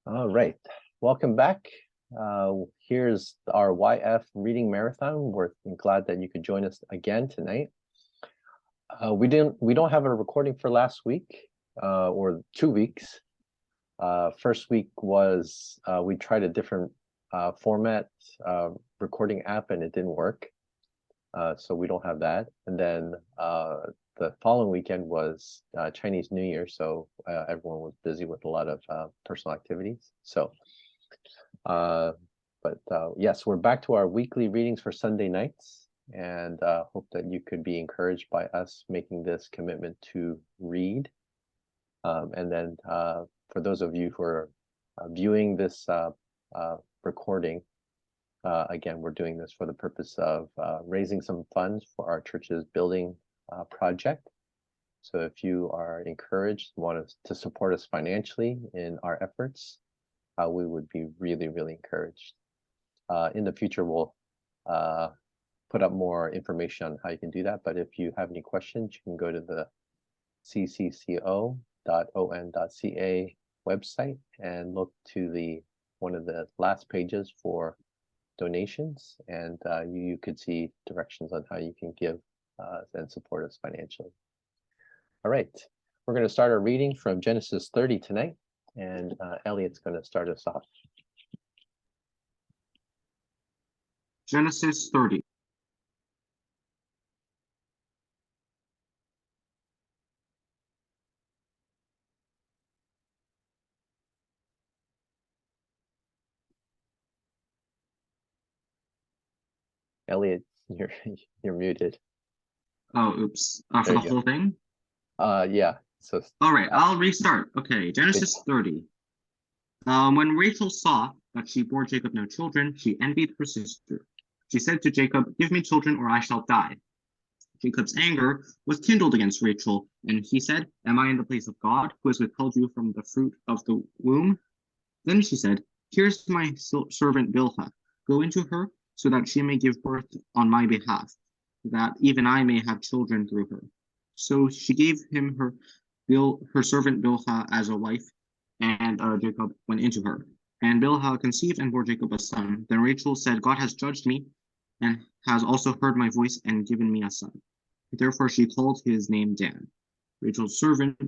All right, welcome back. Here's our YF reading marathon. We're glad that you could join us again tonight. We don't have a recording for last week or 2 weeks. First week was we tried a different format recording app and it didn't work. So we don't have that. And then the following weekend was Chinese New Year, so everyone was busy with a lot of personal activities. So, yes, we're back to our weekly readings for Sunday nights, and hope that you could be encouraged by us making this commitment to read. And then for those of you who are viewing this recording, again, we're doing this for the purpose of raising some funds for our church's building project. So if you are encouraged, want us to support us financially in our efforts, we would be really, really encouraged. In the future, we'll put up more information on how you can do that. But if you have any questions, you can go to the CCCO.on.ca website and look to one of the last pages for donations, and you could see directions on how you can give and support us financially. All right, we're going to start our reading from Genesis 30 tonight, and Elliot's going to start us off. Genesis 30. Elliot, you're muted. Oh, oops. For There the you whole thing? Yeah. So All right, I'll restart. Okay, Genesis 30. When Rachel saw that she bore Jacob no children, she envied her sister. She said to Jacob, "Give me children or I shall die." Jacob's anger was kindled against Rachel, and he said, "Am I in the place of God, who has withheld you from the fruit of the womb?" Then she said, "Here's my servant Bilhah. Go into her, so that she may give birth on my behalf, that even I may have children through her." So she gave him her servant Bilhah as a wife, and Jacob went into her. And Bilhah conceived and bore Jacob a son. Then Rachel said, "God has judged me, and has also heard my voice and given me a son." Therefore she called his name Dan. Rachel's servant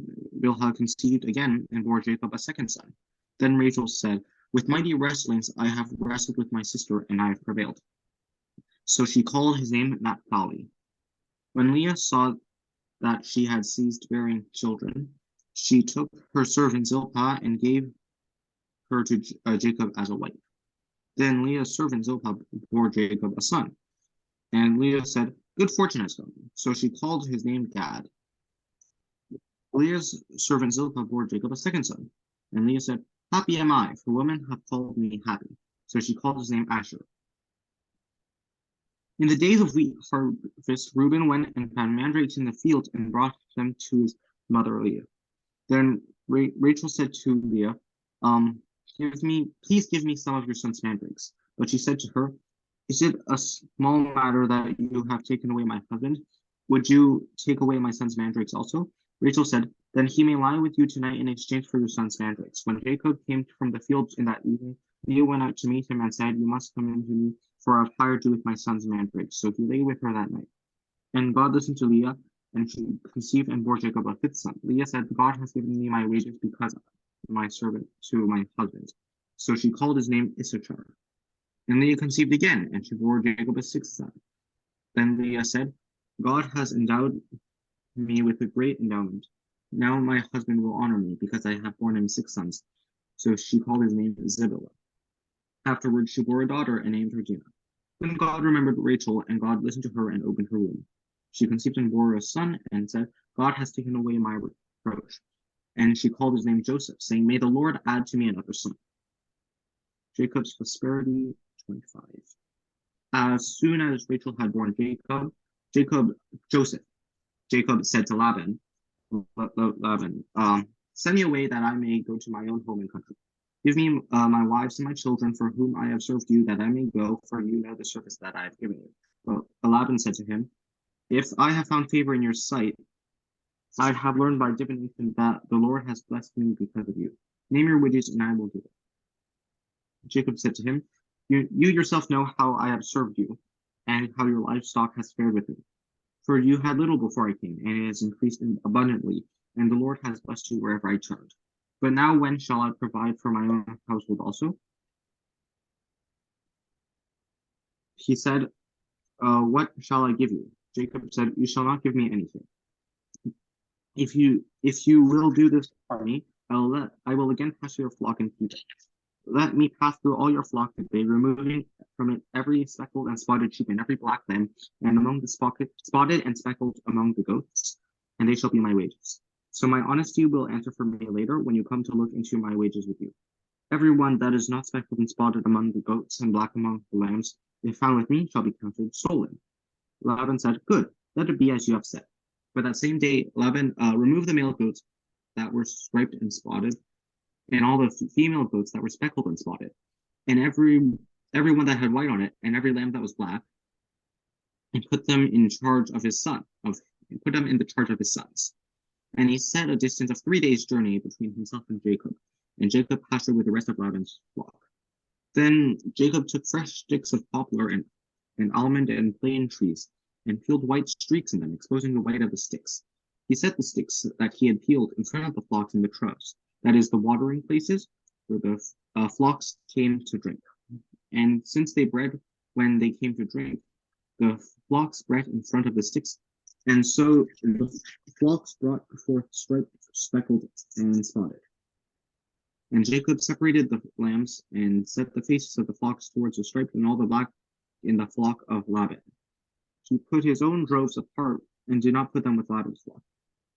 Bilhah conceived again and bore Jacob a second son. Then Rachel said, "With mighty wrestlings I have wrestled with my sister, and I have prevailed." So she called his name Naphtali. When Leah saw that she had ceased bearing children, she took her servant Zilpah and gave her to Jacob as a wife. Then Leah's servant Zilpah bore Jacob a son. And Leah said, "Good fortune has come." So she called his name Gad. Leah's servant Zilpah bore Jacob a second son. And Leah said, "Happy am I, for women have called me happy." So she called his name Asher. In the days of wheat harvest, Reuben went and found mandrakes in the field and brought them to his mother Leah. Then Rachel said to Leah, "Please give me some of your son's mandrakes." But she said to her, "Is it a small matter that you have taken away my husband? Would you take away my son's mandrakes also?" Rachel said, "Then he may lie with you tonight in exchange for your son's mandrakes." When Jacob came from the fields in that evening, Leah went out to meet him and said, "You must come in to me, for I've hired you with my son's mandrakes." So he lay with her that night. And God listened to Leah, and she conceived and bore Jacob a fifth son. Leah said, "God has given me my wages because of my servant to my husband." So she called his name Issachar. And Leah conceived again, and she bore Jacob a sixth son. Then Leah said, "God has endowed me with a great endowment. Now my husband will honor me, because I have borne him 6 sons." So she called his name Zebulun. Afterwards she bore a daughter and named her Dinah. Then God remembered Rachel, and God listened to her and opened her womb. She conceived and bore a son, and said, "God has taken away my reproach." And she called his name Joseph, saying, "May the Lord add to me another son." Jacob's prosperity, 25. As soon as Rachel had born Joseph, Jacob said to Laban, "Send me away that I may go to my own home and country. Give me my wives and my children for whom I have served you, that I may go, for you know the service that I have given you." But Laban said to him, "If I have found favor in your sight, I have learned by divination that the Lord has blessed me because of you. Name your wages and I will do it." Jacob said to him, you yourself know how I have served you, and how your livestock has fared with me. For you had little before I came, and it has increased abundantly, and the Lord has blessed you wherever I turned. But now when shall I provide for my own household also? He said, what shall I give you? Jacob said, you shall not give me anything. If you will do this for me, I will again pass your flock and feed it. Let me pass through all your flock today, removing from it every speckled and spotted sheep and every black lamb, and among the spotted and speckled among the goats, and they shall be my wages. So my honesty will answer for me later when you come to look into my wages with you. Everyone that is not speckled and spotted among the goats and black among the lambs, if found with me, shall be counted stolen. Laban said, good, let it be as you have said. But that same day, Laban removed the male goats that were striped and spotted, and all the female goats that were speckled and spotted, and everyone that had white on it, and every lamb that was black, and put them in charge of his son, put them in the charge of his sons. And he set a distance of 3 days' journey between himself and Jacob pastured with the rest of Laban's flock. Then Jacob took fresh sticks of poplar and almond and plane trees, and peeled white streaks in them, exposing the white of the sticks. He set the sticks that he had peeled in front of the flocks in the troughs, that is, the watering places where the flocks came to drink. And since they bred when they came to drink, the flocks bred in front of the sticks, and so the flocks brought forth striped, speckled, and spotted. And Jacob separated the lambs and set the faces of the flocks towards the striped and all the black in the flock of Laban. He put his own droves apart and did not put them with Laban's flock.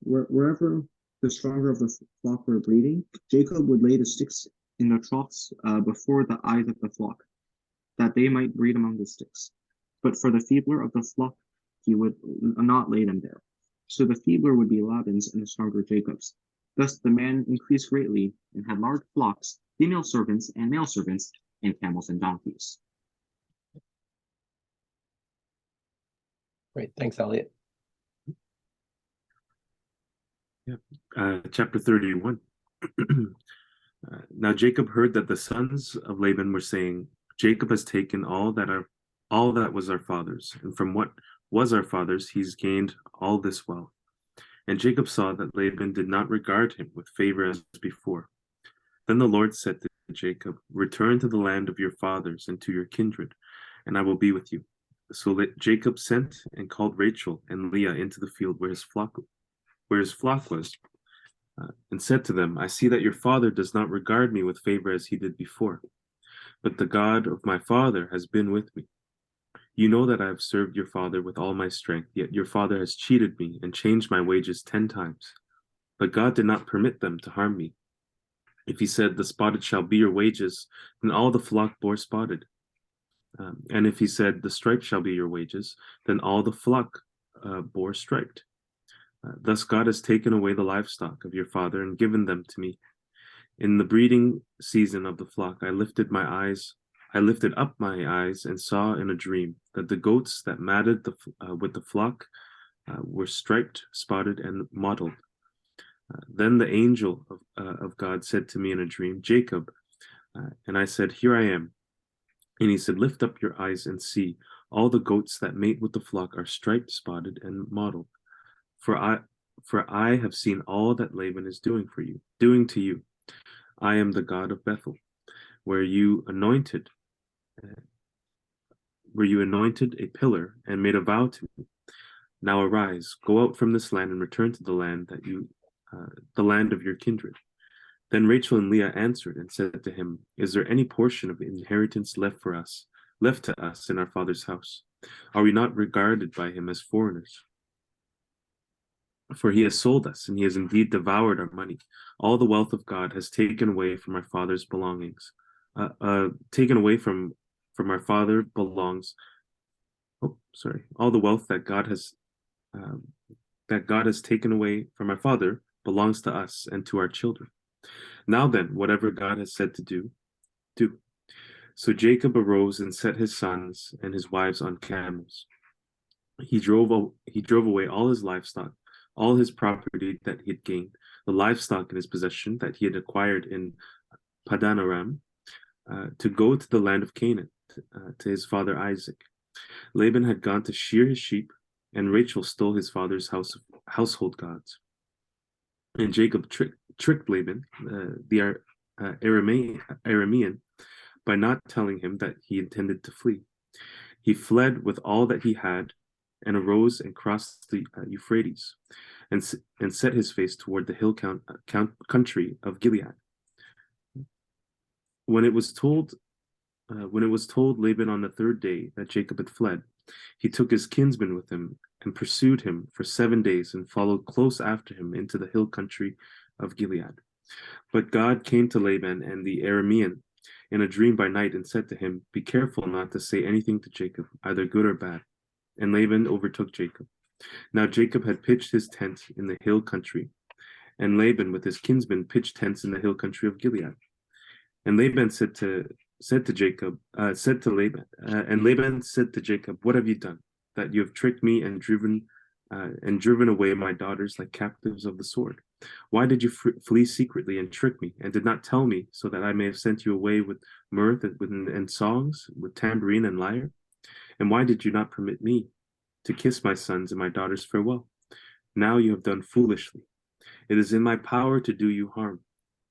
Wherever the stronger of the flock were breeding, Jacob would lay the sticks in the troughs before the eyes of the flock, that they might breed among the sticks. But for the feebler of the flock, he would not lay them there. So the feebler would be Laban's and the stronger Jacob's. Thus the man increased greatly and had large flocks, female servants and male servants, and camels and donkeys. Great, thanks, Elliot. Chapter 31. Now Jacob heard that the sons of Laban were saying, Jacob has taken all that was our father's, and from what was our father's he's gained all this wealth. And Jacob saw that Laban did not regard him with favor as before. Then the Lord said to Jacob, return to the land of your fathers and to your kindred, and I will be with you. So Jacob sent and called Rachel and Leah into the field where his flock was, and said to them, I see that your father does not regard me with favor as he did before, but the God of my father has been with me. You know that I have served your father with all my strength, yet your father has cheated me and changed my wages 10 times. But God did not permit them to harm me. If he said, the spotted shall be your wages, then all the flock bore spotted. And if he said, the striped shall be your wages, then all the flock bore striped. Thus God has taken away the livestock of your father and given them to me. In the breeding season of the flock, I lifted up my eyes and saw in a dream that the goats that matted with the flock were striped, spotted, and mottled. Then the angel of God said to me in a dream, Jacob, and I said, here I am. And he said, lift up your eyes and see, all the goats that mate with the flock are striped, spotted, and mottled. For I have seen all that Laban is doing to you. I am the God of Bethel, where you anointed a pillar and made a vow to me. Now arise, go out from this land and return to the land the land of your kindred. Then Rachel and Leah answered and said to him, is there any portion of inheritance left to us in our father's house? Are we not regarded by him as foreigners? For he has sold us, and he has indeed devoured our money. All the wealth of God has taken away from our father's belongings. Taken away from our father belongs. All the wealth that God has taken away from our father belongs to us and to our children. Now then, whatever God has said to do, do. So Jacob arose and set his sons and his wives on camels. He drove away all his livestock, all his property that he had gained, the livestock in his possession that he had acquired in Padanaram, to go to the land of Canaan to his father Isaac. Laban had gone to shear his sheep, and Rachel stole his father's household gods. And Jacob tricked Laban, the Aramean, by not telling him that he intended to flee. He fled with all that he had, and arose and crossed the Euphrates, and set his face toward the hill country of Gilead. When it was told Laban on the third day that Jacob had fled, he took his kinsman with him and pursued him for 7 days and followed close after him into the hill country of Gilead. But God came to Laban and the Aramean in a dream by night and said to him, "Be careful not to say anything to Jacob, either good or bad." And Laban overtook Jacob. Now Jacob had pitched his tent in the hill country, and Laban with his kinsmen pitched tents in the hill country of Gilead. And Laban said to Jacob, "What have you done, that you have tricked me and driven away my daughters like captives of the sword? Why did you flee secretly and trick me, and did not tell me, so that I may have sent you away with mirth and songs, with tambourine and lyre? And why did you not permit me to kiss my sons and my daughters farewell? Now you have done foolishly. It is in my power to do you harm.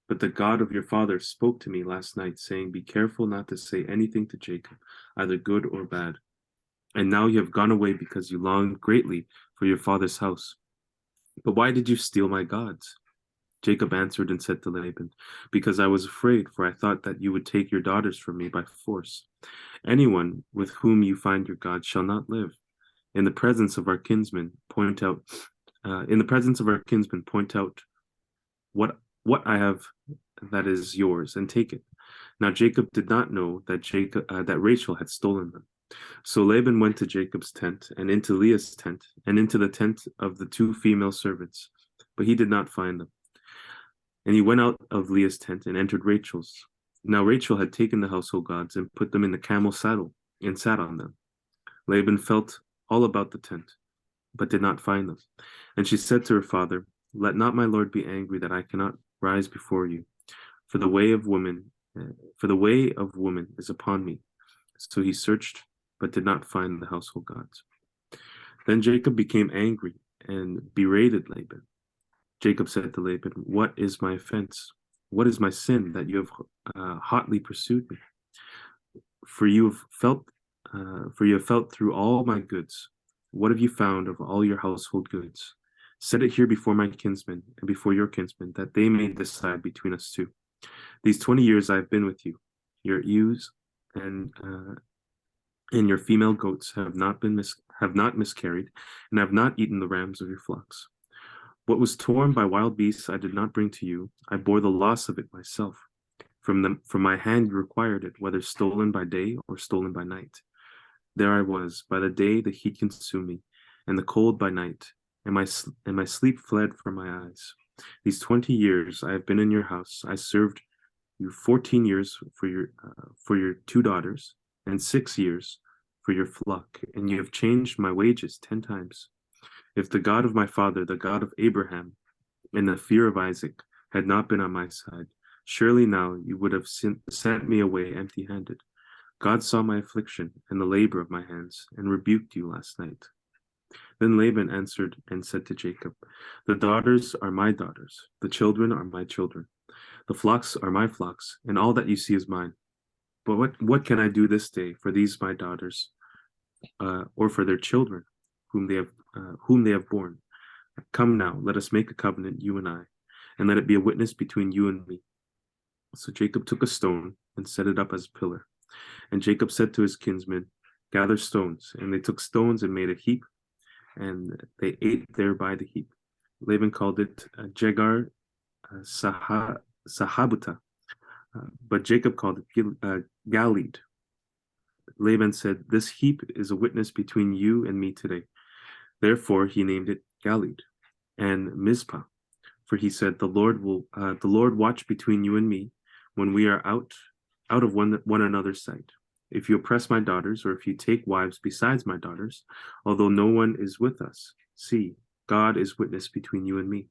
But the God of your father spoke to me last night, saying, 'Be careful not to say anything to Jacob, either good or bad.' And now you have gone away because you longed greatly for your father's house. But why did you steal my gods?" Jacob answered and said to Laban, "Because I was afraid, for I thought that you would take your daughters from me by force. Anyone with whom you find your gods shall not live. In the presence of our kinsmen, point out what I have that is yours, and take it." Now Jacob did not know that Rachel had stolen them. So Laban went to Jacob's tent, and into Leah's tent, and into the tent of the 2 female servants, but he did not find them. And he went out of Leah's tent and entered Rachel's. Now Rachel had taken the household gods and put them in the camel saddle and sat on them. Laban felt all about the tent, but did not find them. And she said to her father, "Let not my lord be angry that I cannot rise before you, for the way of woman is upon me." So he searched, but did not find the household gods. Then Jacob became angry and berated Laban. Jacob said to Laban, "What is my offense? What is my sin that you have hotly pursued me? For you have felt through all my goods. What have you found of all your household goods? Set it here before my kinsmen and before your kinsmen, that they may decide between us two. These 20 years I have been with you. Your ewes and your female goats have not miscarried, and have not eaten the rams of your flocks. What was torn by wild beasts I did not bring to you. I bore the loss of it myself. From my hand you required it, whether stolen by day or stolen by night. There I was. By the day the heat consumed me, and the cold by night, and my sleep fled from my eyes. These 20 years I have been in your house. I served you 14 years for your 2 daughters, and 6 years for your flock, and you have changed my wages 10 times. If the God of my father, the God of Abraham, and the fear of Isaac had not been on my side, surely now you would have sent me away empty-handed. God saw my affliction and the labor of my hands, and rebuked you last night." Then Laban answered and said to Jacob, "The daughters are my daughters, the children are my children, the flocks are my flocks, and all that you see is mine. But what can I do this day for these my daughters, or for their children, whom they have borne? Come now, let us make a covenant, you and I, and let it be a witness between you and me." So Jacob took a stone and set it up as a pillar. And Jacob said to his kinsmen, "Gather stones." And they took stones and made a heap, and they ate there by the heap. Laban called it Jegar Sahabuta, but Jacob called it Galeed. Laban said, "This heap is a witness between you and me today." Therefore he named it Galeed. And Mizpah, for he said, the Lord watch between you and me when we are out of one another's sight. If you oppress my daughters, or if you take wives besides my daughters, although no one is with us, see, God is witness between you and me."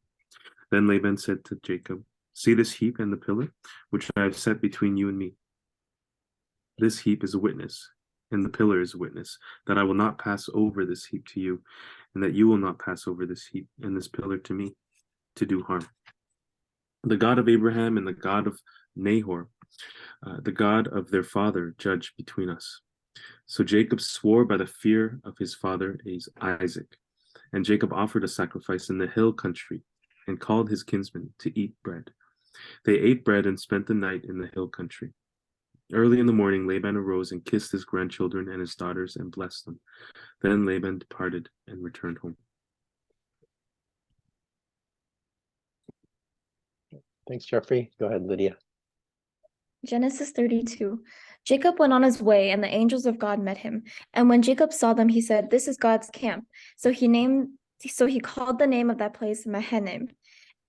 Then Laban said to Jacob, "See this heap and the pillar, which I have set between you and me. This heap is a witness, and the pillar is a witness, that I will not pass over this heap to you, and that you will not pass over this heap and this pillar to me, to do harm. The God of Abraham and the God of Nahor, the God of their father, judge between us. So Jacob swore by the fear of his father Isaac. And Jacob offered a sacrifice in the hill country and called his kinsmen to eat bread. They ate bread and spent the night in the hill country. Early in the morning, Laban arose and kissed his grandchildren and his daughters and blessed them. Then Laban departed and returned home. Thanks, Jeffrey. Go ahead, Lydia. Genesis 32. Jacob went on his way, and the angels of God met him. And when Jacob saw them, he said, "This is God's camp." So he called the name of that place Mahanaim.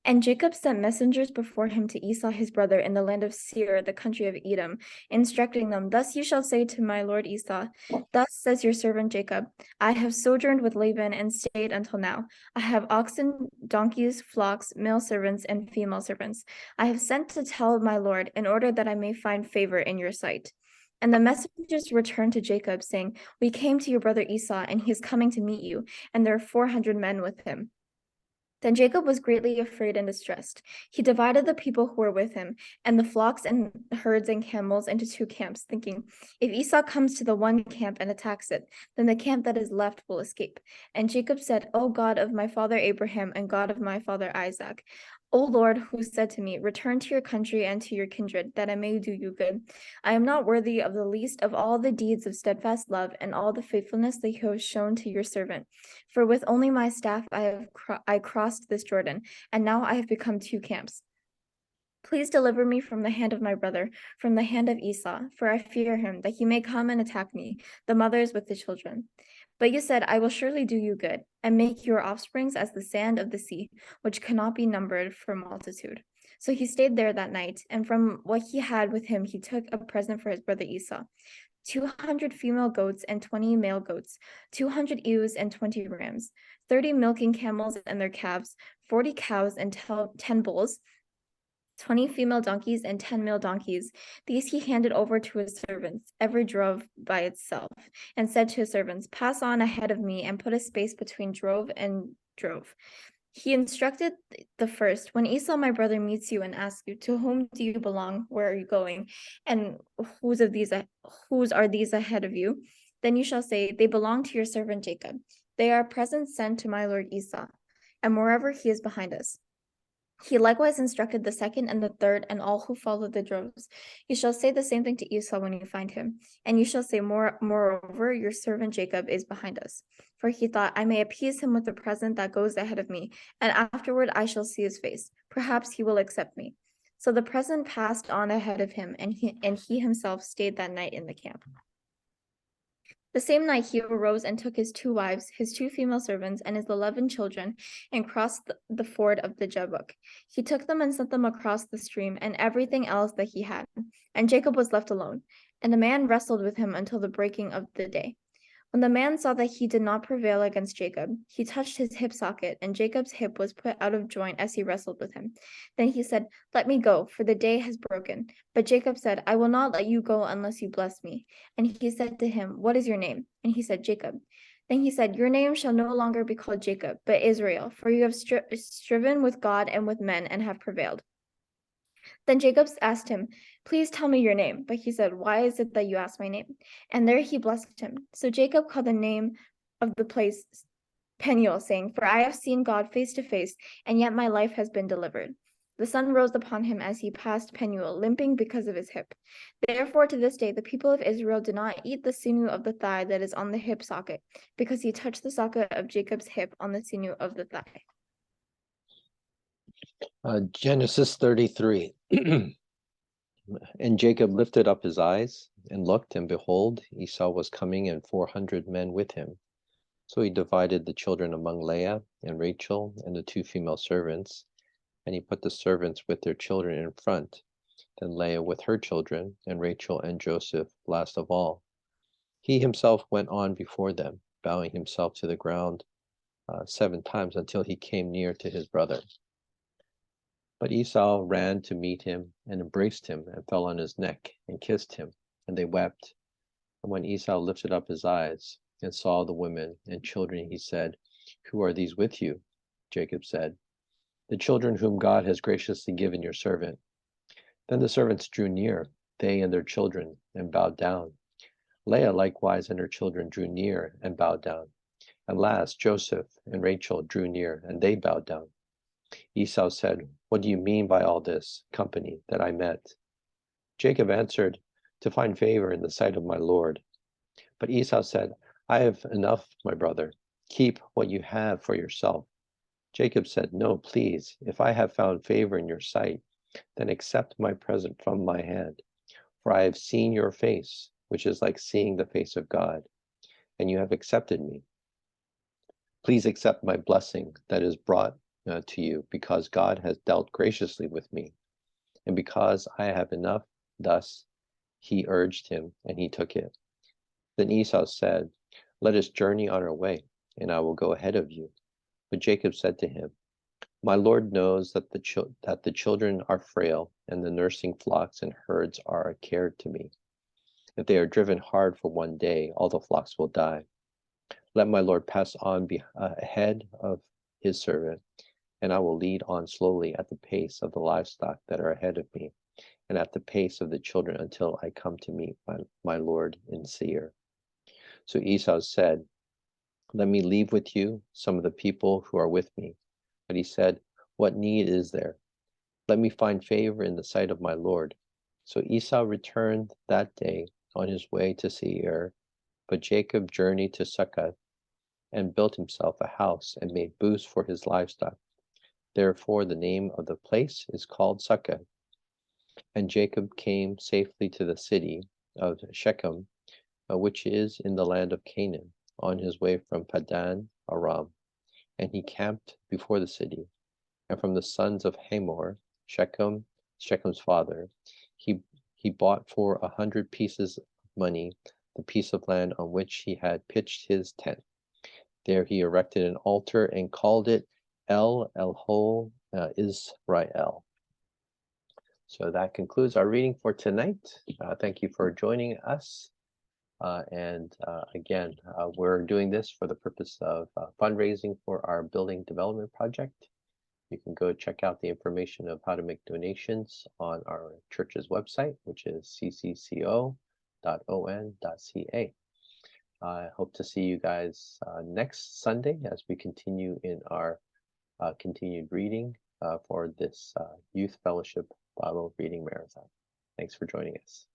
And Jacob sent messengers before him to Esau his brother in the land of Seir, the country of Edom, instructing them, "Thus you shall say to my lord Esau, Thus says your servant Jacob, I have sojourned with Laban and stayed until now. I have oxen, donkeys, flocks, male servants, and female servants. I have sent to tell my lord, in order that I may find favor in your sight." And the messengers returned to Jacob, saying, "We came to your brother Esau, and he is coming to meet you, and there are 400 men with him." Then Jacob was greatly afraid and distressed. He divided the people who were with him, and the flocks and herds and camels into 2 camps, thinking, "If Esau comes to the one camp and attacks it, then the camp that is left will escape." And Jacob said, "O God of my father Abraham and God of my father Isaac, O Lord, who said to me, 'Return to your country and to your kindred, that I may do you good,' I am not worthy of the least of all the deeds of steadfast love and all the faithfulness that you have shown to your servant. For with only my staff I crossed this Jordan, and now I have become 2 camps. Please deliver me from the hand of my brother, from the hand of Esau, for I fear him, that he may come and attack me, the mothers with the children. But you said, 'I will surely do you good, and make your offsprings as the sand of the sea, which cannot be numbered for multitude.'" So he stayed there that night, and from what he had with him he took a present for his brother Esau: 200 female goats and 20 male goats, 200 ewes and 20 rams, 30 milking camels and their calves, 40 cows and 10 bulls, 20 female donkeys and 10 male donkeys. These he handed over to his servants, every drove by itself, and said to his servants, "Pass on ahead of me and put a space between drove and drove." He instructed the first, "When Esau my brother meets you and asks you, 'To whom do you belong? Where are you going? And whose are these ahead of you?' Then you shall say, 'They belong to your servant Jacob. They are presents sent to my lord Esau, and moreover he is behind us.'" He likewise instructed the second and the third and all who followed the droves. "You shall say the same thing to Esau when you find him. And you shall say, moreover, your servant Jacob is behind us. For he thought, I may appease him with the present that goes ahead of me, and afterward I shall see his face. Perhaps he will accept me." So the present passed on ahead of him, and he himself stayed that night in the camp. The same night he arose and took his 2 wives, his 2 female servants, and his 11 children, and crossed the ford of the Jabbok. He took them and sent them across the stream, and everything else that he had. And Jacob was left alone. And the man wrestled with him until the breaking of the day. When the man saw that he did not prevail against Jacob, he touched his hip socket, and Jacob's hip was put out of joint as he wrestled with him. Then he said, "Let me go, for the day has broken." But Jacob said, "I will not let you go unless you bless me." And he said to him, "What is your name?" And he said, "Jacob." Then he said, "Your name shall no longer be called Jacob, but Israel, for you have striven with God and with men and have prevailed." Then Jacob asked him, "Please tell me your name." But he said, "Why is it that you ask my name?" And there he blessed him. So Jacob called the name of the place Peniel, saying, "For I have seen God face to face, and yet my life has been delivered." The sun rose upon him as he passed Peniel, limping because of his hip. Therefore, to this day, the people of Israel do not eat the sinew of the thigh that is on the hip socket, because he touched the socket of Jacob's hip on the sinew of the thigh. Genesis 33. And Jacob lifted up his eyes and looked, and behold, Esau was coming, and 400 men with him. So he divided the children among Leah and Rachel and the 2 female servants, and he put the servants with their children in front, then Leah with her children, and Rachel and Joseph last of all. He himself went on before them, bowing himself to the ground 7 times until he came near to his brother. But Esau ran to meet him and embraced him and fell on his neck and kissed him. and they wept. And when Esau lifted up his eyes and saw the women and children, he said, "Who are these with you?" Jacob said, "The children whom God has graciously given your servant." Then the servants drew near, they and their children, and bowed down. Leah likewise and her children drew near and bowed down. And last Joseph and Rachel drew near, and they bowed down. Esau said, "What do you mean by all this company that I met?" Jacob answered, "To find favor in the sight of my Lord." But Esau said, "I have enough, my brother. Keep what you have for yourself." Jacob said, "No, please, if I have found favor in your sight, then accept my present from my hand. For I have seen your face, which is like seeing the face of God, and you have accepted me. Please accept my blessing that is brought to you, because God has dealt graciously with me, and because I have enough." Thus he urged him, and he took it. Then Esau said, "Let us journey on our way, and I will go ahead of you." But Jacob said to him, "My Lord knows that the children are frail, and the nursing flocks and herds are a care to me. If they are driven hard for one day, all the flocks will die. Let my Lord pass on ahead of his servant, and I will lead on slowly at the pace of the livestock that are ahead of me, and at the pace of the children until I come to meet my Lord in Seir." So Esau said, "Let me leave with you some of the people who are with me." But he said, "What need is there? Let me find favor in the sight of my Lord." So Esau returned that day on his way to Seir, but Jacob journeyed to Succoth and built himself a house and made booths for his livestock. Therefore the name of the place is called Succoth. And Jacob came safely to the city of Shechem, which is in the land of Canaan, on his way from Padan Aram. And he camped before the city. And from the sons of Hamor, Shechem's father, he bought for 100 pieces of money the piece of land on which he had pitched his tent. There he erected an altar and called it El Elho Israel. So that concludes our reading for tonight. Thank you for joining us. Again, we're doing this for the purpose of fundraising for our building development project. You can go check out the information of how to make donations on our church's website, which is ccco.on.ca. I hope to see you guys next Sunday as we continue in our continued reading for this Youth Fellowship Bible Reading Marathon. Thanks for joining us.